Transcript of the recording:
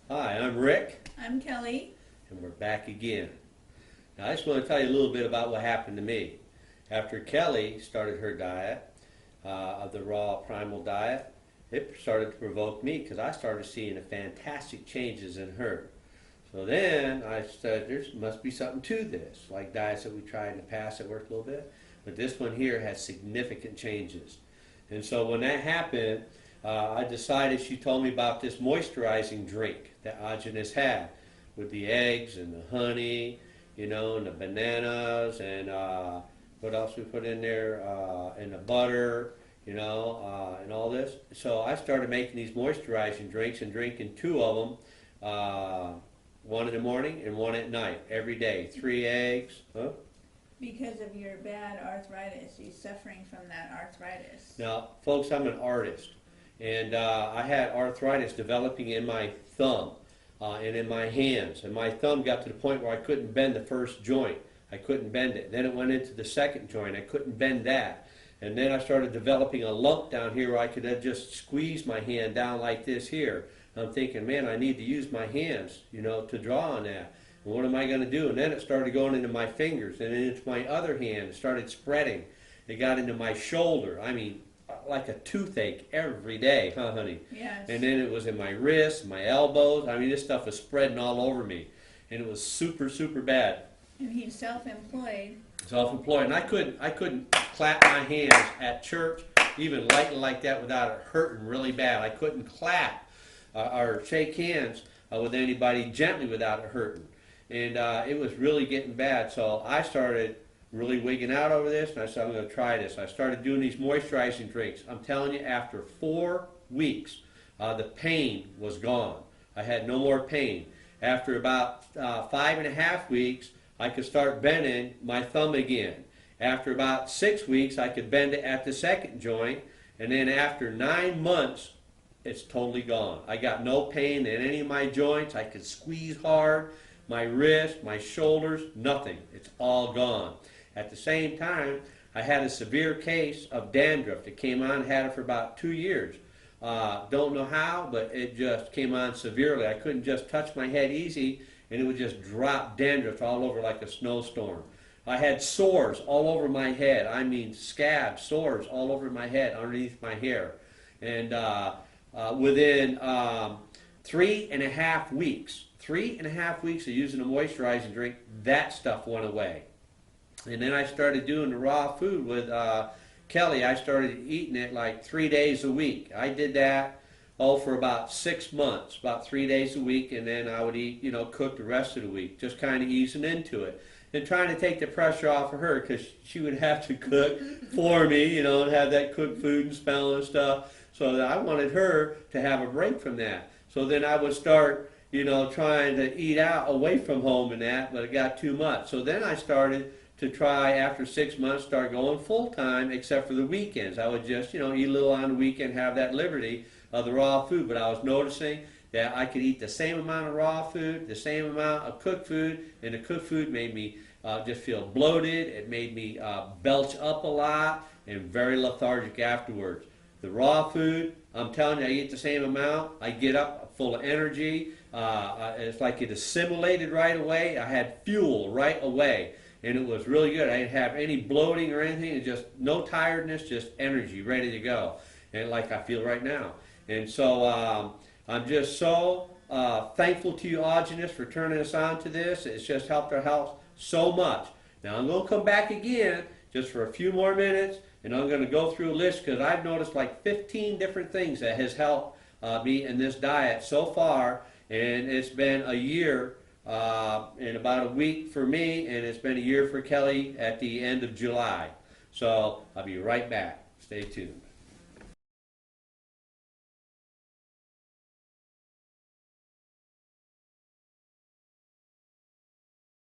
Hi, I'm Rick, I'm Kelly. and we're back again. Now, I just want to tell you a little bit about what happened to me. After Kelly started her diet, of the raw primal diet, it started to provoke me because I started seeing fantastic changes in her. So then I said, there must be something to this, like diets that we tried in the past that worked a little bit, but this one here has significant changes. And so when that happened, I decided, she told me about this moisturizing drink that Ajanis had with the eggs and the honey, and the bananas and what else we put in there, and the butter, and all this. So I started making these moisturizing drinks and drinking two of them, one in the morning and one at night, every day. 3 eggs. Huh? Because of your bad arthritis, you're suffering from that arthritis. Now, folks, I'm an artist, and I had arthritis developing in my thumb and in my hands. And my thumb got to the point where I couldn't bend the first joint. I couldn't bend it. Then it went into the second joint. I couldn't bend that. And then I started developing a lump down here where I could just squeeze my hand down like this here. I'm thinking, man, I need to use my hands, to draw on that. And what am I going to do? And then it started going into my fingers and then into my other hand. It started spreading. It got into my shoulder. I mean, like a toothache every day, huh, honey? Yes. And then it was in my wrists, my elbows. I mean, this stuff was spreading all over me. And it was super, super bad. And he's self-employed. Self-employed. And I couldn't clap my hands at church, even lightly like that, without it hurting really bad. I couldn't clap or shake hands with anybody gently without it hurting. And it was really getting bad. So I started really wigging out over this, and I said, I'm going to try this. I started doing these moisturizing drinks. I'm telling you, after 4 weeks, the pain was gone. I had no more pain. After about 5.5 weeks, I could start bending my thumb again. After about 6 weeks, I could bend it at the second joint, and then after 9 months, it's totally gone. I got no pain in any of my joints. I could squeeze hard. My wrist, my shoulders, nothing. It's all gone. At the same time, I had a severe case of dandruff that came on, had it for about 2 years. Don't know how, but it just came on severely. I couldn't just touch my head easy, and it would just drop dandruff all over like a snowstorm. I had sores all over my head. I mean, scabs, sores all over my head, underneath my hair. And within 3.5 weeks, 3.5 weeks of using a moisturizing drink, that stuff went away. And then I started doing the raw food with Kelly. I started eating it like 3 days a week. I did that, for about 6 months, about 3 days a week, and then I would eat, cook the rest of the week, just kind of easing into it. And trying to take the pressure off of her because she would have to cook for me, and have that cooked food and smell and stuff. So that I wanted her to have a break from that. So then I would start, trying to eat out away from home and that, but it got too much. So then I started to try, after 6 months, start going full time, except for the weekends. I would just, eat a little on the weekend, have that liberty of the raw food. But I was noticing that I could eat the same amount of raw food, the same amount of cooked food, and the cooked food made me just feel bloated. It made me belch up a lot and very lethargic afterwards. The raw food, I'm telling you, I eat the same amount. I get up full of energy. It's like it assimilated right away. I had fuel right away. And it was really good. I didn't have any bloating or anything. It's just no tiredness, just energy, ready to go. And like I feel right now. And so I'm just so thankful to you, Ajanis, for turning us on to this. It's just helped our health so much. Now I'm going to come back again just for a few more minutes, and I'm going to go through a list because I've noticed like 15 different things that has helped me in this diet so far. And it's been a year in about a week for me, and it's been a year for Kelly at the end of July. So I'll be right back. Stay tuned.